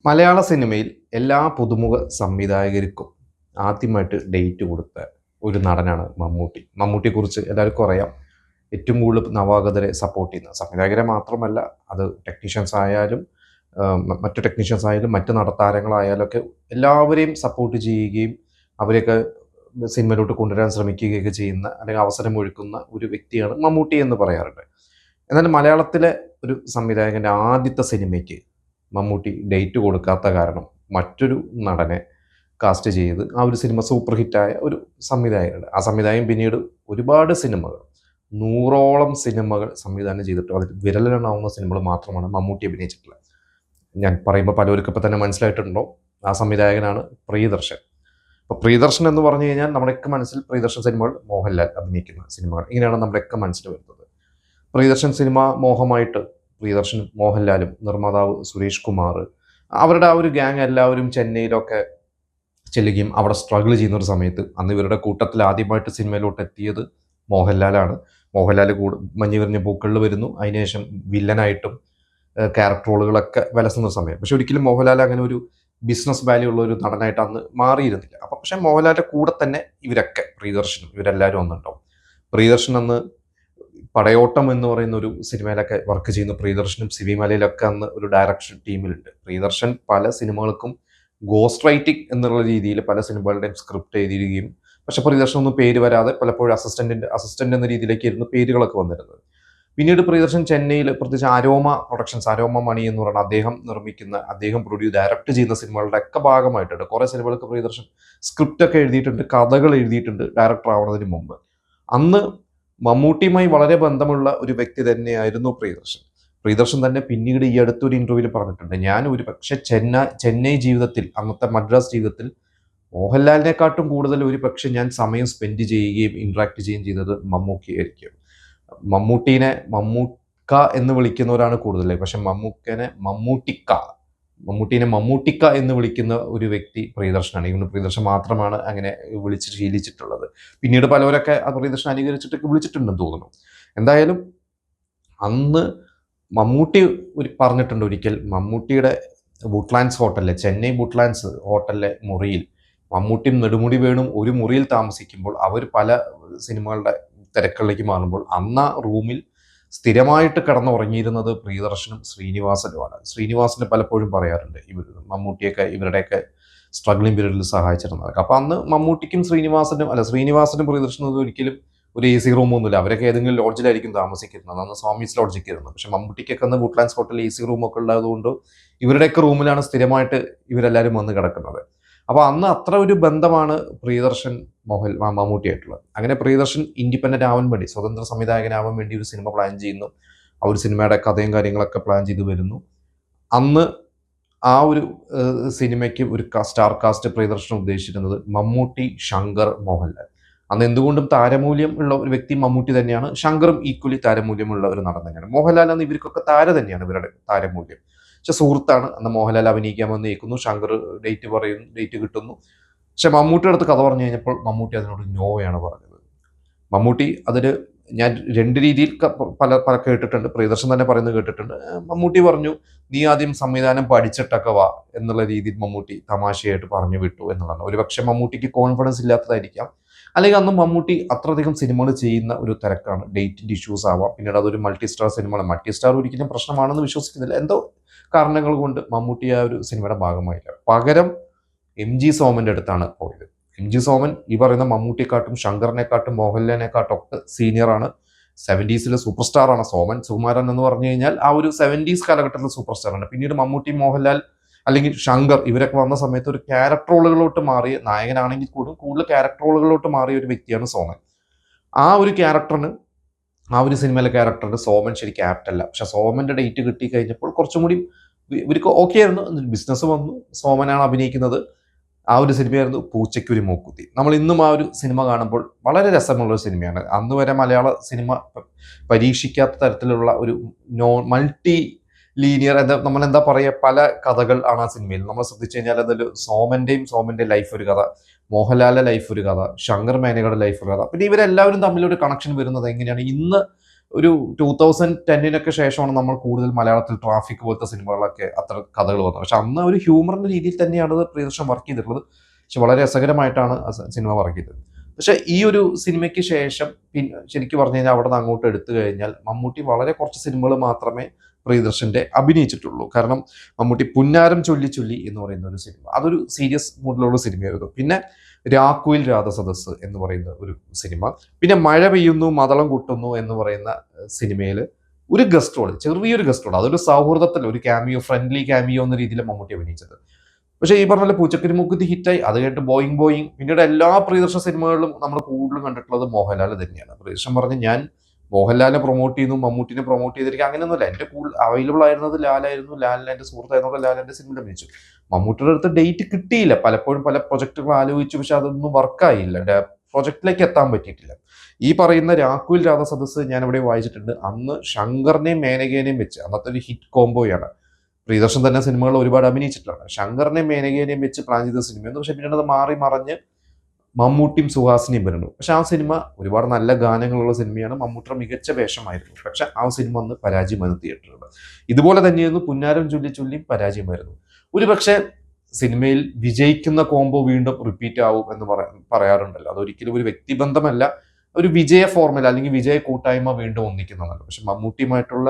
മലയാള സിനിമയിൽ എല്ലാ പുതുമുഖ സംവിധായകർക്കും ആദ്യമായിട്ട് ഡേറ്റ് കൊടുത്ത ഒരു നടനാണ് മമ്മൂട്ടി. മമ്മൂട്ടിയെക്കുറിച്ച് എല്ലാവർക്കും അറിയാം. ഏറ്റവും കൂടുതൽ നവാഗതരെ സപ്പോർട്ട് ചെയ്യുന്ന സംവിധായകരെ മാത്രമല്ല, അത് ടെക്നീഷ്യൻസ് ആയാലും മറ്റു ടെക്നീഷ്യൻസ് ആയാലും മറ്റ് നടത്താരങ്ങളായാലും ഒക്കെ എല്ലാവരെയും സപ്പോർട്ട് ചെയ്യുകയും അവരെയൊക്കെ സിനിമയിലോട്ട് കൊണ്ടുവരാൻ ശ്രമിക്കുകയൊക്കെ ചെയ്യുന്ന അല്ലെങ്കിൽ അവസരമൊരുക്കുന്ന ഒരു വ്യക്തിയാണ് മമ്മൂട്ടി എന്ന് പറയാറുണ്ട്. എന്നാൽ മലയാളത്തിലെ ഒരു സംവിധായകൻ്റെ ആദ്യത്തെ സിനിമയ്ക്ക് മമ്മൂട്ടി ഡേറ്റ് കൊടുക്കാത്ത കാരണം മറ്റൊരു നടനെ കാസ്റ്റ് ചെയ്ത് ആ ഒരു സിനിമ സൂപ്പർ ഹിറ്റായ ഒരു സംവിധായകനുണ്ട്. ആ സംവിധായകൻ പിന്നീട് ഒരുപാട് സിനിമകൾ, 100ഓളം സിനിമകൾ സംവിധാനം ചെയ്തിട്ട് അതിൽ വിരലിലെണ്ണാവുന്ന സിനിമകൾ മാത്രമാണ് മമ്മൂട്ടി അഭിനയിച്ചിട്ടുള്ളത്. ഞാൻ പറയുമ്പോൾ പലർക്കും ഇപ്പം തന്നെ മനസ്സിലായിട്ടുണ്ടോ, ആ സംവിധായകനാണ് പ്രിയദർശൻ. അപ്പോൾ പ്രിയദർശൻ എന്ന് പറഞ്ഞു കഴിഞ്ഞാൽ നമ്മുടെയൊക്കെ മനസ്സിൽ പ്രിയദർശൻ സിനിമകൾ മോഹൻലാൽ അഭിനയിക്കുന്ന സിനിമകൾ, ഇങ്ങനെയാണ് നമ്മുടെയൊക്കെ മനസ്സിൽ വരുന്നത്. പ്രിയദർശൻ സിനിമ മോഹമായിട്ട് പ്രിയദർശൻ, മോഹൻലാലും നിർമ്മാതാവ് സുരേഷ് കുമാർ, അവരുടെ ആ ഒരു ഗ്യാങ് എല്ലാവരും ചെന്നൈയിലൊക്കെ ചെല്ലുകയും അവിടെ സ്ട്രഗിൾ ചെയ്യുന്ന ഒരു സമയത്ത് അന്ന് ഇവരുടെ കൂട്ടത്തിൽ ആദ്യമായിട്ട് സിനിമയിലോട്ട് എത്തിയത് മോഹൻലാലാണ്. മോഹൻലാൽ മഞ്ഞ് വിരിഞ്ഞ പൂക്കളിൽ വരുന്നു. അതിനുശേഷം വില്ലനായിട്ടും ക്യാരക്ടർ റോളുകളൊക്കെ വിലസുന്ന സമയം. പക്ഷെ ഒരിക്കലും മോഹൻലാൽ അങ്ങനെ ഒരു ബിസിനസ് വാല്യൂ ഉള്ള ഒരു നടനായിട്ട് അന്ന് മാറിയിരുന്നില്ല. അപ്പം പക്ഷെ മോഹൻലാലിൻ്റെ കൂടെ തന്നെ ഇവരൊക്കെ, പ്രിയദർശനും ഇവരെല്ലാവരും വന്നിട്ടുണ്ടാവും. പ്രിയദർശൻ അന്ന് പടയോട്ടം എന്ന് പറയുന്ന ഒരു സിനിമയിലൊക്കെ വർക്ക് ചെയ്യുന്ന പ്രിയദർശനും സിബി മലയിലൊക്കെ അന്ന് ഒരു ഡയറക്ഷൻ ടീമിലുണ്ട്. പ്രിയദർശൻ പല സിനിമകൾക്കും ഗോസ്റ്റ് റൈറ്റിംഗ് എന്നുള്ള രീതിയിൽ പല സിനിമകളുടെയും സ്ക്രിപ്റ്റ് എഴുതിയിരിക്കുകയും, പക്ഷെ പ്രിയദർശൻ ഒന്നും പേര് വരാതെ പലപ്പോഴും അസിസ്റ്റന്റ് എന്ന രീതിയിലേക്കായിരുന്നു പേരുകളൊക്കെ വന്നിരുന്നത്. പിന്നീട് പ്രിയദർശൻ ചെന്നൈയിൽ, പ്രത്യേകിച്ച് ആരോമ പ്രൊഡക്ഷൻസ്, ആരോമ മണി എന്ന് പറയുന്ന അദ്ദേഹം ഡയറക്റ്റ് ചെയ്യുന്ന സിനിമകളുടെ ഒക്കെ ഭാഗമായിട്ടുണ്ട്. കുറേ സിനിമകൾക്ക് പ്രിയദർശൻ സ്ക്രിപ്റ്റ് ഒക്കെ എഴുതിയിട്ടുണ്ട്, കഥകൾ എഴുതിയിട്ടുണ്ട് ഡയറക്ടർ ആവുന്നതിന് മുമ്പ്. അന്ന് മമ്മൂട്ടിയുമായി വളരെ ബന്ധമുള്ള ഒരു വ്യക്തി തന്നെയായിരുന്നു പ്രിയദർശൻ. പ്രിയദർശൻ തന്നെ പിന്നീട് ഈ അടുത്തൊരു ഇന്റർവ്യൂവിൽ പറഞ്ഞിട്ടുണ്ട്, ഞാൻ ഒരു പക്ഷെ ചെന്നൈ ജീവിതത്തിൽ, അന്നത്തെ മദ്രാസ് ജീവിതത്തിൽ മോഹൻലാലിനെക്കാട്ടും കൂടുതൽ ഒരു പക്ഷെ ഞാൻ സമയം സ്പെൻഡ് ചെയ്യുകയും ഇന്ററാക്ട് ചെയ്യുകയും ചെയ്തത് മമ്മൂട്ടിയായിരിക്കും. മമ്മൂക്ക എന്ന് വിളിക്കുന്നവരാണ് കൂടുതൽ, പക്ഷെ മമ്മൂട്ടീനെ മമ്മൂട്ടിക്ക എന്ന് വിളിക്കുന്ന ഒരു വ്യക്തി പ്രിയദർശനാണ്. ഇവന് പ്രിയദർശൻ മാത്രമാണ് അങ്ങനെ വിളിച്ച് ശീലിച്ചിട്ടുള്ളത്. പിന്നീട് പലവരൊക്കെ ആ പ്രിയദർശൻ അനുകരിച്ചിട്ടൊക്കെ വിളിച്ചിട്ടുണ്ടെന്ന് തോന്നുന്നു. എന്തായാലും അന്ന് മമ്മൂട്ടി പറഞ്ഞിട്ടുണ്ട് ഒരിക്കൽ, മമ്മൂട്ടിയുടെ വുഡ്ലാൻഡ്സ് ഹോട്ടലിലെ, ചെന്നൈ വുഡ്ലാൻഡ്സ് ഹോട്ടലിലെ മുറിയിൽ മമ്മൂട്ടിയും നെടുമുടി വേണും ഒരു മുറിയിൽ താമസിക്കുമ്പോൾ അവർ പല സിനിമകളുടെ തിരക്കുകളിലേക്ക് മാറുമ്പോൾ അന്ന് ആ റൂമിൽ സ്ഥിരമായിട്ട് കിടന്നുറങ്ങിയിരുന്നത് പ്രിയദർശനും ശ്രീനിവാസനുമാണ്. ശ്രീനിവാസന് പലപ്പോഴും പറയാറുണ്ട് മമ്മൂട്ടിയൊക്കെ ഇവരുടെയൊക്കെ സ്ട്രഗ്ലിംഗ് പീരീഡിൽ സഹായിച്ചിരുന്നത്. അപ്പം അന്ന് മമ്മൂട്ടിക്കും ശ്രീനിവാസനും പ്രിയദർശനും ഒരിക്കലും ഒരു എ സി റൂമൊന്നുമില്ല. അവരൊക്കെ ഏതെങ്കിലും ലോഡ്ജിലായിരിക്കും താമസിക്കുന്നത്. അന്ന് സ്വാമീസ് ലോഡ്ജിലേക്ക് ഇരുന്നു. പക്ഷെ മമ്മൂട്ടിക്കൊക്കെ അന്ന് വുഡ്ലാൻഡ്സ് ഹോട്ടലിൽ എ സി റൂമൊക്കെ ഉള്ളതുകൊണ്ട് ഇവരുടെയൊക്കെ റൂമിലാണ് സ്ഥിരമായിട്ട് ഇവരെല്ലാവരും വന്ന് കിടക്കുന്നത്. അപ്പോൾ അന്ന് അത്ര ഒരു ബന്ധമാണ് പ്രിയദർശൻ മമ്മൂട്ടിയായിട്ടുള്ളത്. അങ്ങനെ പ്രിയദർശൻ ഇൻഡിപെൻഡന്റ് ആവാൻ വേണ്ടി, സ്വതന്ത്ര സംവിധായകനാവാൻ വേണ്ടി ഒരു സിനിമ പ്ലാൻ ചെയ്യുന്നു. ആ ഒരു സിനിമയുടെ കഥയും കാര്യങ്ങളൊക്കെ പ്ലാൻ ചെയ്ത് വരുന്നു. അന്ന് ആ ഒരു സിനിമയ്ക്ക് ഒരു സ്റ്റാർ കാസ്റ്റ് പ്രിയദർശൻ ഉദ്ദേശിച്ചിരുന്നത് മമ്മൂട്ടി, ശങ്കർ, മോഹൻലാൽ. അന്ന് എന്തുകൊണ്ടും താരമൂല്യം ഉള്ള ഒരു വ്യക്തി മമ്മൂട്ടി തന്നെയാണ്. ശങ്കറും ഈക്വലി താരമൂല്യമുള്ള ഒരു നടൻ തന്നെയാണ്. മോഹൻലാൽ അന്ന് ഇവർക്കൊക്കെ തന്നെയാണ് ഇവരുടെ താരമൂല്യം. പക്ഷെ സുഹൃത്താണ്. അന്ന് മോഹൻലാൽ അഭിനയിക്കാമെന്ന് കേൾക്കുന്നു, ശങ്കർ ഡേറ്റ് കിട്ടുന്നു. പക്ഷെ മമ്മൂട്ടിയുടെ അടുത്ത് കഥ പറഞ്ഞു കഴിഞ്ഞപ്പോൾ മമ്മൂട്ടി അതിനോട് നോയാണ് പറഞ്ഞത്. മമ്മൂട്ടി അതിന്, ഞാൻ രണ്ട് രീതിയിൽ പല കേട്ടിട്ടുണ്ട്, പ്രിയദർശൻ തന്നെ പറയുന്നത് കേട്ടിട്ടുണ്ട്. മമ്മൂട്ടി പറഞ്ഞു, നീ ആദ്യം സംവിധാനം പഠിച്ചിട്ടൊക്കെ വാ എന്നുള്ള രീതിയിൽ മമ്മൂട്ടി തമാശയായിട്ട് പറഞ്ഞു വിട്ടു എന്നുള്ളതാണ്. ഒരുപക്ഷെ മമ്മൂട്ടിക്ക് കോൺഫിഡൻസ് ഇല്ലാത്തതായിരിക്കാം, അല്ലെങ്കിൽ അന്ന് മമ്മൂട്ടി അത്രയധികം സിനിമകൾ ചെയ്യുന്ന ഒരു തിരക്കാണ്, ഡേറ്റിൻ്റെ ഇഷ്യൂസ് ആവാം. പിന്നീട് അതൊരു മൾട്ടി സ്റ്റാർ ഒരിക്കലും പ്രശ്നമാണെന്ന് വിശ്വസിക്കുന്നില്ല. എന്തോ കാരണങ്ങൾ കൊണ്ട് മമ്മൂട്ടി ആ ഒരു സിനിമയുടെ ഭാഗമായില്ല. പകരം MG സോമന്റെ അടുത്താണ് പോയത്. MG സോമൻ ഈ പറയുന്ന മമ്മൂട്ടിയെക്കാട്ടും ശങ്കറിനെക്കാട്ടും മോഹൻലാലിനെക്കാട്ടും ഒക്കെ സീനിയറാണ്. 70s സൂപ്പർ സ്റ്റാറാണ് സോമൻ. സുകുമാരൻ എന്ന് പറഞ്ഞു കഴിഞ്ഞാൽ ആ ഒരു 70s കാലഘട്ടത്തിൽ സൂപ്പർ സ്റ്റാറാണ്. പിന്നീട് മമ്മൂട്ടി, മോഹൻലാൽ അല്ലെങ്കിൽ ശങ്കർ ഇവരൊക്കെ വന്ന സമയത്ത് ഒരു ക്യാരക്ടർ റോളുകളിലോട്ട് മാറിയ, നായകനാണെങ്കിൽ കൂടുതൽ ക്യാരക്ടർ റോളുകളിലോട്ട് മാറിയ ഒരു വ്യക്തിയാണ് സോമൻ. ആ ഒരു ക്യാരക്ടറിന്, ആ ഒരു സിനിമയിലെ ക്യാരക്ടറിന് സോമൻ ശരിക്കും ആപ്റ്റല്ല. പക്ഷെ സോമന്റെ ഡേറ്റ് കിട്ടി കഴിഞ്ഞപ്പോൾ കുറച്ചും കൂടി ഇവർക്ക് ഓക്കെ ആയിരുന്നു. ബിസിനസ് വന്നു, സോമനാണ് അഭിനയിക്കുന്നത്. ആ ഒരു സിനിമയായിരുന്നു പൂച്ചയ്ക്കൊരു മൂക്കുത്തി. നമ്മൾ ഇന്നും ആ ഒരു സിനിമ കാണുമ്പോൾ വളരെ രസമുള്ള ഒരു സിനിമയാണ്. അന്ന് വരെ മലയാള സിനിമ പരീക്ഷിക്കാത്ത തരത്തിലുള്ള ഒരു മൾട്ടി ലീനിയർ, നമ്മളെന്താ പറയുക, പല കഥകൾ ആണ് ആ സിനിമയിൽ. നമ്മൾ ശ്രദ്ധിച്ചു കഴിഞ്ഞാൽ അതിൽ സോമന്റെ ലൈഫ് ഒരു കഥ, മോഹൻലാലിന്റെ ലൈഫ് ഒരു കഥ, ശങ്കർ മേനകയുടെ ലൈഫ് ഒരു കഥ. പിന്നെ ഇവരെല്ലാവരും തമ്മിലൊരു കണക്ഷൻ വരുന്നത് എങ്ങനെയാണ്, ഇന്ന് ഒരു 2010-നൊക്കെ ശേഷമാണ് നമ്മൾ കൂടുതൽ മലയാളത്തിൽ ട്രാഫിക് പോലത്തെ സിനിമകളൊക്കെ അത്ര കഥകൾ വന്നത്. പക്ഷെ അന്ന് ഒരു ഹ്യൂമറിന്റെ രീതിയിൽ തന്നെയാണ് പ്രിയദർശൻ വർക്ക് ചെയ്തിട്ടുള്ളത്. പക്ഷെ വളരെ രസകരമായിട്ടാണ് സിനിമ വർക്ക് ചെയ്തത്. പക്ഷെ ഈ ഒരു സിനിമയ്ക്ക് ശേഷം പിന്നെ ശരിക്കും പറഞ്ഞു കഴിഞ്ഞാൽ അവിടെ നിന്ന് അങ്ങോട്ട് എടുത്തു കഴിഞ്ഞാൽ മമ്മൂട്ടി വളരെ കുറച്ച് സിനിമകൾ മാത്രമേ പ്രിയദർശന്റെ അഭിനയിച്ചിട്ടുള്ളൂ. കാരണം മമ്മൂട്ടി പുന്നാരം ചൊല്ലി ചൊല്ലി എന്ന് പറയുന്ന ഒരു സിനിമ, അതൊരു സീരിയസ് മൂഡിലുള്ള സിനിമയായിരുന്നു. പിന്നെ രാക്കുയിൽ രാധസദസ് എന്ന് പറയുന്ന ഒരു സിനിമ, പിന്നെ മഴ പെയ്യുന്നു മതളം കൂട്ടുന്നു എന്ന് പറയുന്ന സിനിമയിൽ ഒരു ഗസ്റ്റ് റോൾ, ചെറിയൊരു ഗസ്റ്റ് റോൾ, അതൊരു സൗഹൃദത്തിൽ ഒരു ക്യാമിയോ, ഫ്രണ്ട്ലി ക്യാമിയോ എന്ന രീതിയിൽ മമ്മൂട്ടി അഭിനയിച്ചത്. പക്ഷേ ഈ പറഞ്ഞ പോലെ പൂച്ചക്കരി മൂക്കുത്തി ഹിറ്റായി, അത് കഴിഞ്ഞിട്ട് ബോയിങ് ബോയിങ്, പിന്നീട് എല്ലാ പ്രിയദർശൻ സിനിമകളിലും നമ്മൾ കൂടുതലും കണ്ടിട്ടുള്ളത് മോഹൻലാൽ തന്നെയാണ്. പ്രിയദർശൻ പറഞ്ഞ് ഞാൻ മോഹൻലാലിനെ പ്രൊമോട്ട് ചെയ്യുന്നു, മമ്മൂട്ടിനെ പ്രൊമോട്ട് ചെയ്തിരിക്കുക അങ്ങനെയൊന്നുമില്ല. എൻ്റെ കൂടുതൽ അവൈലബിൾ ആയിരുന്നത് ലാലായിരുന്നു, ലാലിനെ എൻ്റെ സുഹൃത്തായിരുന്നപ്പോൾ ലാലിൻ്റെ സിനിമയിൽ അഭിനയിച്ചു. മമ്മൂട്ടിയുടെ അടുത്ത് ഡേറ്റ് കിട്ടിയില്ല, പലപ്പോഴും പല പ്രൊജക്ടുകൾ ആലോചിച്ചു, പക്ഷെ അതൊന്നും വർക്കായില്ല, പ്രൊജക്റ്റിലേക്ക് എത്താൻ പറ്റിയിട്ടില്ല. ഈ പറയുന്ന രാക്കുയിൽ രാധസദസ് ഞാൻ ഇവിടെ വായിച്ചിട്ടുണ്ട്. അന്ന് ശങ്കറിനെയും മേനകേനെയും വെച്ച്, അന്നത്തെ ഒരു ഹിറ്റ് കോംബോയാണ്. പ്രിയദർശൻ തന്നെ സിനിമകൾ ഒരുപാട് അഭിനയിച്ചിട്ടാണ്. ശങ്കറിനെയും മേനകേനെയും വെച്ച് പ്ലാൻ ചെയ്ത സിനിമയെന്ന്, പക്ഷെ പിന്നീട് അത് മാറി മറിഞ്ഞ് മമ്മൂട്ടിയും സുഹാസിനിയും വരുന്നു. പക്ഷെ ആ സിനിമ ഒരുപാട് നല്ല ഗാനങ്ങളുള്ള സിനിമയാണ്, മമ്മൂട്ടിയുടെ മികച്ച വേഷമായിരുന്നു. പക്ഷെ ആ സിനിമ അന്ന് പരാജയമായിരുന്നു തിയേറ്ററുകൾ. ഇതുപോലെ തന്നെയായിരുന്നു പുന്നാരം ചൊല്ലി ചൊല്ലിയും പരാജയമായിരുന്നു. ഒരുപക്ഷെ സിനിമയിൽ വിജയിക്കുന്ന കോംബോ വീണ്ടും റിപ്പീറ്റ് ആവും എന്ന് പറയാറുണ്ടല്ലോ. അതൊരിക്കലും ഒരു വ്യക്തിബന്ധമല്ല, ഒരു വിജയ ഫോർമുല അല്ലെങ്കിൽ വിജയ കൂട്ടായ്മ വീണ്ടും ഒന്നിക്കുന്നതാണ്. പക്ഷെ മമ്മൂട്ടിയുമായിട്ടുള്ള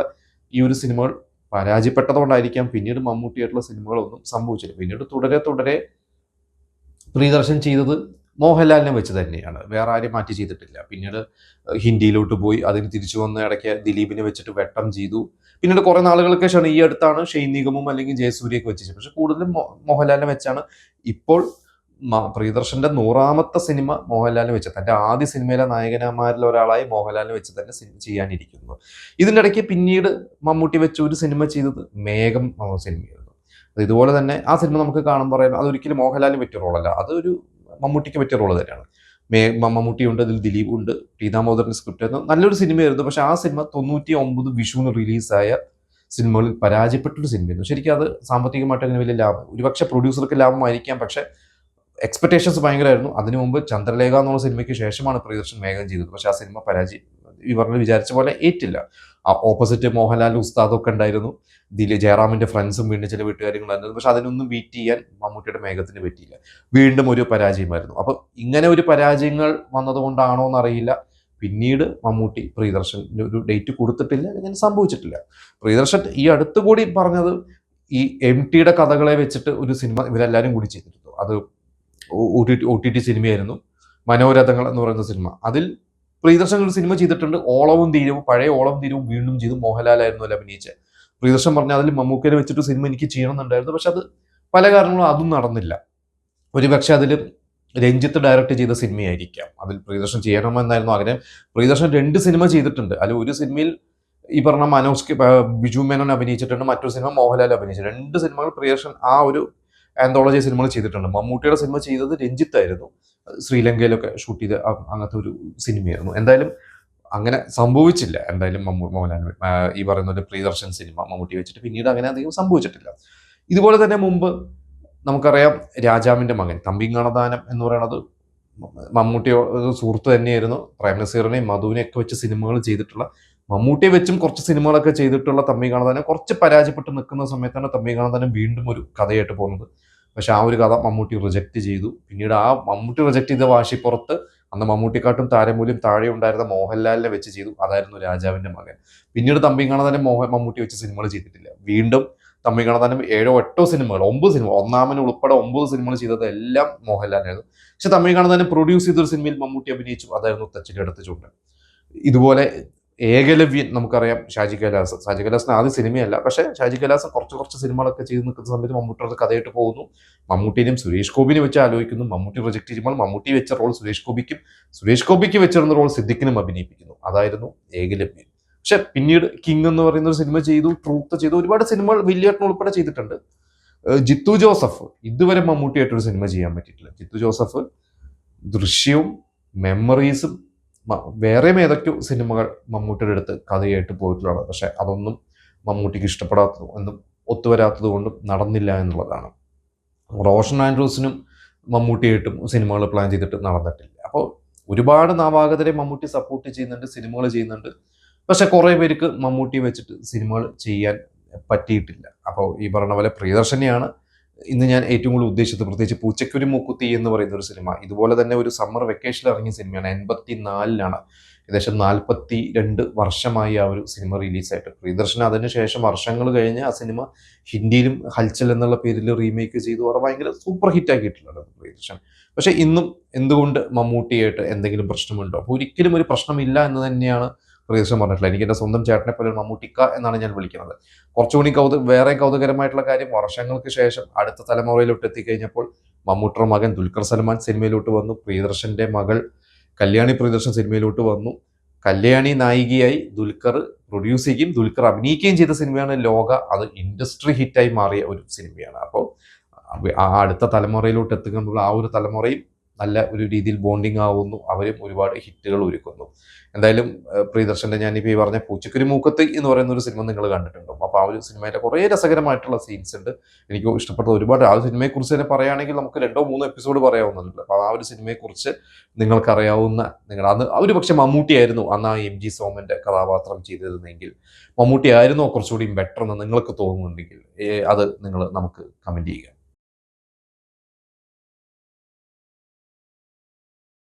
ഈ ഒരു സിനിമകൾ പരാജയപ്പെട്ടതുകൊണ്ടായിരിക്കാം പിന്നീട് മമ്മൂട്ടിയായിട്ടുള്ള സിനിമകളൊന്നും സംഭവിച്ചില്ല. പിന്നീട് തുടരെ തുടരെ പ്രിയദർശൻ ചെയ്തത് മോഹൻലാലിനെ വെച്ച് തന്നെയാണ്, വേറെ ആരെയും മാറ്റി ചെയ്തിട്ടില്ല. പിന്നീട് ഹിന്ദിയിലോട്ട് പോയി, അതിന് തിരിച്ചു വന്ന ഇടയ്ക്ക് ദിലീപിനെ വെച്ചിട്ട് വെട്ടം ചെയ്തു. പിന്നീട് കുറെ നാളുകൾക്ക് ശേഷമാണ്, ഈ അടുത്താണ് ഷെയ്ൻ നിഗമും അല്ലെങ്കിൽ ജയസൂര്യയൊക്കെ വെച്ചത്. പക്ഷെ കൂടുതലും മോഹൻലാലിനെ വെച്ചാണ്. ഇപ്പോൾ പ്രിയദർശന്റെ 100ാമത്തെ സിനിമ മോഹൻലാലിനെ വെച്ച്, തന്റെ ആദ്യ സിനിമയിലെ നായകന്മാരിൽ ഒരാളായി മോഹൻലാലിനെ വെച്ച് തന്നെ ചെയ്യാനിരിക്കുന്നു. ഇതിൻ്റെ ഇടയ്ക്ക് പിന്നീട് മമ്മൂട്ടി വെച്ച് ഒരു സിനിമ ചെയ്തത് മേഘം സിനിമയായിരുന്നു. ഇതുപോലെ തന്നെ ആ സിനിമ നമുക്ക് കാണുമ്പോൾ പറയാം അതൊരിക്കലും മോഹൻലാലിന് പറ്റിയ റോളല്ല, അതൊരു മമ്മൂട്ടിക്ക് പറ്റിയ റോള് തന്നെയാണ്. മമ്മൂട്ടിയുണ്ട്, അതിൽ ദിലീപ് ഉണ്ട്, പീതാമോദറിന്റെ സ്ക്രിപ്റ്റ് ആയിരുന്നു, നല്ലൊരു സിനിമയായിരുന്നു. പക്ഷെ ആ സിനിമ 99 വിഷുവിന് റിലീസായ സിനിമകളിൽ പരാജയപ്പെട്ടൊരു സിനിമയായിരുന്നു. ശരിക്കും അത് സാമ്പത്തികമായിട്ട് അങ്ങനെ വലിയ ലാഭം, ഒരുപക്ഷെ പ്രൊഡ്യൂസർക്ക് ലാഭമായിരിക്കാം, പക്ഷെ എക്സ്പെക്ടേഷൻസ് ഭയങ്കരമായിരുന്നു. അതിനു മുമ്പ് ചന്ദ്രലേഖ എന്നുള്ള സിനിമയ്ക്ക് ശേഷമാണ് പ്രിയദർശൻ മേഘം ചെയ്തത്. പക്ഷെ ആ സിനിമ പരാജയം, ഈ പറഞ്ഞ വിചാരിച്ച പോലെ ഏറ്റില്ല. ഓപ്പോസിറ്റ് മോഹൻലാലിന്റെ ഉസ്താദൊക്കെ ഉണ്ടായിരുന്നു, ജയറാമിന്റെ ഫ്രണ്ട്സും വീണ്ടും ചില വീട്ടുകാര്യങ്ങളുണ്ടായിരുന്നു. പക്ഷെ അതിനൊന്നും ബീറ്റ് ചെയ്യാൻ മമ്മൂട്ടിയുടെ മേഘത്തിന് പറ്റിയില്ല. വീണ്ടും ഒരു പരാജയമായിരുന്നു. അപ്പൊ ഇങ്ങനെ ഒരു പരാജയങ്ങൾ വന്നതുകൊണ്ടാണോ എന്നറിയില്ല, പിന്നീട് മമ്മൂട്ടി പ്രിയദർശന് ഒരു ഡേറ്റ് കൊടുത്തിട്ടില്ല, ഇങ്ങനെ സംഭവിച്ചിട്ടില്ല. പ്രിയദർശൻ ഈ അടുത്തുകൂടി പറഞ്ഞത് ഈ MTയുടെ കഥകളെ വെച്ചിട്ട് ഒരു സിനിമ ഇവരെല്ലാവരും കൂടി ചെയ്തിരുന്നു. അത് OTT സിനിമയായിരുന്നു, മനോരഥങ്ങൾ എന്ന് പറയുന്ന സിനിമ. അതിൽ പ്രിയദർശൻ ഒരു സിനിമ ചെയ്തിട്ടുണ്ട്, ഓളവും തീരവും, പഴയ ഓളവും തീരവും വീണ്ടും ചെയ്തു. മോഹൻലാലായിരുന്നു അല്ല അഭിനയിച്ചത്. പ്രിയദർശൻ പറഞ്ഞ അതിൽ മമ്മൂക്കനെ വെച്ചിട്ട് സിനിമ എനിക്ക് ചെയ്യണമെന്നുണ്ടായിരുന്നു, പക്ഷെ അത് പല കാരണങ്ങളും അതും നടന്നില്ല. ഒരുപക്ഷെ അതിൽ രഞ്ജിത്ത് ഡയറക്റ്റ് ചെയ്ത സിനിമയായിരിക്കാം, അതിൽ പ്രിയദർശൻ ചെയ്യണമെന്നായിരുന്നു ആഗ്രഹം. പ്രിയദർശൻ 2 സിനിമ ചെയ്തിട്ടുണ്ട്. അതിൽ ഒരു സിനിമയിൽ ഈ പറഞ്ഞ ബിജു മേനോൻ അഭിനയിച്ചിട്ടുണ്ട്, മറ്റൊരു സിനിമ മോഹൻലാൽ അഭിനയിച്ചു. 2 സിനിമകൾ പ്രിയദർശൻ ആ ഒരു ആന്തോളജി സിനിമകൾ ചെയ്തിട്ടുണ്ട്. മമ്മൂട്ടിയുടെ സിനിമ ചെയ്തത് രഞ്ജിത്തായിരുന്നു, ശ്രീലങ്കയിലൊക്കെ ഷൂട്ട് ചെയ്ത അങ്ങനത്തെ ഒരു സിനിമയായിരുന്നു. എന്തായാലും അങ്ങനെ സംഭവിച്ചില്ല. എന്തായാലും മോഹൻലാൽ ഈ പറയുന്ന ഒരു പ്രിയദർശൻ സിനിമ മമ്മൂട്ടി വെച്ചിട്ട് പിന്നീട് അങ്ങനെ അധികം സംഭവിച്ചിട്ടില്ല. ഇതുപോലെ തന്നെ മുമ്പ് നമുക്കറിയാം രാജാവിന്റെ മകൻ, തമ്പിങ്ങാണദാനം എന്ന് പറയുന്നത് മമ്മൂട്ടിയുടെ സുഹൃത്ത് തന്നെയായിരുന്നു. പ്രേം നസീറിനെയും മധുവിനെയൊക്കെ വെച്ച് സിനിമകൾ ചെയ്തിട്ടുള്ള, മമ്മൂട്ടിയെ വെച്ചും കുറച്ച് സിനിമകളൊക്കെ ചെയ്തിട്ടുള്ള തമ്പിങ്ങാണദാനം കുറച്ച് പരാജയപ്പെട്ട് നിൽക്കുന്ന സമയത്താണ് തമ്പിങ്ങാണദാനം വീണ്ടും ഒരു കഥയായിട്ട് പോകുന്നത്. പക്ഷെ ആ ഒരു കഥ മമ്മൂട്ടി റിജക്റ്റ് ചെയ്തു. പിന്നീട് ആ മമ്മൂട്ടി റിജക്ട് ചെയ്ത വാശിപ്പുറത്ത് അന്ന് മമ്മൂട്ടിക്കാട്ടും താരമൂല്യം താഴെ ഉണ്ടായിരുന്ന മോഹൻലാലിനെ വെച്ച് ചെയ്തു, അതായിരുന്നു രാജാവിന്റെ മകൻ. പിന്നീട് തമ്പിങ്ങാണദാനം മമ്മൂട്ടി വെച്ച് സിനിമകൾ ചെയ്തിട്ടില്ല. വീണ്ടും തമ്പിങ്ങാണദാനം 7 or 8 സിനിമകൾ, 9 സിനിമ, ഒന്നാമന് ഉൾപ്പെടെ 9 സിനിമകൾ ചെയ്തത് എല്ലാം മോഹൻലാലായിരുന്നു. പക്ഷെ തമ്പിങ്ങാണദാനം പ്രൊഡ്യൂസ് ചെയ്തൊരു സിനിമയിൽ മമ്മൂട്ടി അഭിനയിച്ചു, അതായിരുന്നു തെച്ചിന്റെ അടുത്ത് ചൂണ്ട്. ഇതുപോലെ ഏകലവ്യൻ നമുക്കറിയാം, ഷാജി കൈലാസിന് ആദ്യ സിനിമയല്ല, പക്ഷെ ഷാജി കൈലാസ് കുറച്ച് സിനിമകളൊക്കെ ചെയ്ത് നിൽക്കുന്ന സമയത്ത് മമ്മൂട്ടിയുടെ കഥയായിട്ട് പോകുന്നു. മമ്മൂട്ടിനെയും സുരേഷ് ഗോപിനെ വെച്ച് ആലോചിക്കുന്നു. മമ്മൂട്ടി റിജക്ട് ചെയ്യുമ്പോൾ മമ്മൂട്ടി വെച്ച റോൾ സുരേഷ് ഗോപിക്ക് വെച്ചിരുന്ന റോൾ സിദ്ദിഖിനും അഭിനയിപ്പിക്കുന്നു, അതായിരുന്നു ഏകലവ്യൻ. പക്ഷെ പിന്നീട് കിങ് എന്ന് പറയുന്ന ഒരു സിനിമ ചെയ്തു, ട്രൂത്ത് ചെയ്തു, ഒരുപാട് സിനിമകൾ വില്ലേട്ടൻ ഉൾപ്പെടെ ചെയ്തിട്ടുണ്ട്. ജിത്തു ജോസഫ് ഇതുവരെ മമ്മൂട്ടിയായിട്ടൊരു സിനിമ ചെയ്യാൻ പറ്റിയിട്ടില്ല. ജിത്തു ജോസഫ് ദൃശ്യവും മെമ്മറീസും വേറെ ഏതൊക്കെയോ സിനിമകൾ മമ്മൂട്ടിയുടെ അടുത്ത് കഥയായിട്ട് പോയിട്ടുള്ളതാണ്. പക്ഷെ അതൊന്നും മമ്മൂട്ടിക്ക് ഇഷ്ടപ്പെടാത്തതും ഒന്നും ഒത്തുവരാത്തത് കൊണ്ടും നടന്നില്ല എന്നുള്ളതാണ്. റോഷൻ ആൻഡ്രൂസിനും മമ്മൂട്ടിയായിട്ടും സിനിമകൾ പ്ലാൻ ചെയ്തിട്ട് നടന്നിട്ടില്ല. അപ്പോൾ ഒരുപാട് നവാഗതരെ മമ്മൂട്ടി സപ്പോർട്ട് ചെയ്യുന്നുണ്ട്, സിനിമകൾ ചെയ്യുന്നുണ്ട്. പക്ഷെ കുറേ പേർക്ക് മമ്മൂട്ടിയെ വെച്ചിട്ട് സിനിമകൾ ചെയ്യാൻ പറ്റിയിട്ടില്ല. അപ്പോൾ ഈ പറഞ്ഞ പോലെ പ്രിയദർശനെയാണ് ഇന്ന് ഞാൻ ഏറ്റവും കൂടുതൽ ഉദ്ദേശിച്ചത്. പ്രത്യേകിച്ച് പൂച്ചക്കൊരു മൂക്കുത്തി എന്ന് പറയുന്ന ഒരു സിനിമ ഇതുപോലെ തന്നെ ഒരു സമ്മർ വെക്കേഷനിൽ ഇറങ്ങിയ സിനിമയാണ്. 84-ലാണ്, ഏകദേശം 42 വർഷമായി ആ ഒരു സിനിമ റിലീസായിട്ട്. പ്രിയദർശൻ അതിനുശേഷം വർഷങ്ങൾ കഴിഞ്ഞ് ആ സിനിമ ഹിന്ദിയിലും ഹൽച്ചൽ എന്നുള്ള പേരിൽ റീമേക്ക് ചെയ്തു. അവർ ഭയങ്കര സൂപ്പർ ഹിറ്റ് ആക്കിയിട്ടുള്ളത് പ്രിയദർശൻ. പക്ഷെ ഇന്നും എന്തുകൊണ്ട് മമ്മൂട്ടിയായിട്ട് എന്തെങ്കിലും പ്രശ്നമുണ്ടോ? അപ്പോൾ ഒരിക്കലും ഒരു പ്രശ്നമില്ല എന്ന് തന്നെയാണ് പ്രിയദർശൻ പറഞ്ഞിട്ടുള്ളത്. എനിക്ക് എൻ്റെ സ്വന്തം ചേട്ടനെ പോലെ മമ്മൂട്ടിക്ക എന്നാണ് ഞാൻ വിളിക്കുന്നത്. കുറച്ചുകൂടി വേറെ കൗതുകരമായിട്ടുള്ള കാര്യം, വർഷങ്ങൾക്ക് ശേഷം അടുത്ത തലമുറയിലോട്ട് എത്തിക്കഴിഞ്ഞപ്പോൾ മമ്മൂട്ടിയുടെ മകൻ ദുൽഖർ സൽമാൻ സിനിമയിലോട്ട് വന്നു. പ്രിയദർശൻ്റെ മകൾ കല്യാണി പ്രിയദർശൻ സിനിമയിലോട്ട് വന്നു. കല്യാണി നായികയായി, ദുൽഖർ പ്രൊഡ്യൂസ് ചെയ്യുകയും ദുൽഖർ അഭിനയിക്കുകയും ചെയ്ത സിനിമയാണ് ലോക. അത് ഇൻഡസ്ട്രി ഹിറ്റായി മാറിയ ഒരു സിനിമയാണ്. അപ്പോൾ ആ അടുത്ത തലമുറയിലോട്ട് എത്തുമ്പോൾ ആ ഒരു തലമുറയും നല്ല ഒരു രീതിയിൽ ബോണ്ടിങ് ആവുന്നു. അവരും ഒരുപാട് ഹിറ്റുകൾ ഒരുക്കുന്നു. എന്തായാലും പ്രിയദർശൻ്റെ ഞാനിപ്പോൾ ഈ പറഞ്ഞ പൂച്ചക്കുരു മൂക്കത്ത് എന്ന് പറയുന്ന ഒരു സിനിമ നിങ്ങൾ കണ്ടിട്ടുണ്ടാവും. അപ്പോൾ ആ ഒരു സിനിമയിലെ കുറേ രസകരമായിട്ടുള്ള സീൻസ് ഉണ്ട്. എനിക്ക് ഇഷ്ടപ്പെട്ട ഒരുപാട്. ആ സിനിമയെക്കുറിച്ച് തന്നെ പറയുകയാണെങ്കിൽ നമുക്ക് 2-3 എപ്പിസോഡ് പറയാവുന്നതുണ്ട്. അപ്പോൾ ആ ഒരു സിനിമയെക്കുറിച്ച് നിങ്ങൾക്കറിയാവുന്ന അന്ന് ഒരു പക്ഷേ മമ്മൂട്ടിയായിരുന്നു അന്ന് ആ MG സോമൻ്റെ കഥാപാത്രം ചെയ്തിരുന്നെങ്കിൽ, മമ്മൂട്ടി ആയിരുന്നോ കുറച്ചുകൂടി ബെറ്റർ എന്ന് നിങ്ങൾക്ക് തോന്നുന്നുണ്ടെങ്കിൽ അത് നിങ്ങൾ നമുക്ക് കമൻറ്റ് ചെയ്യുക.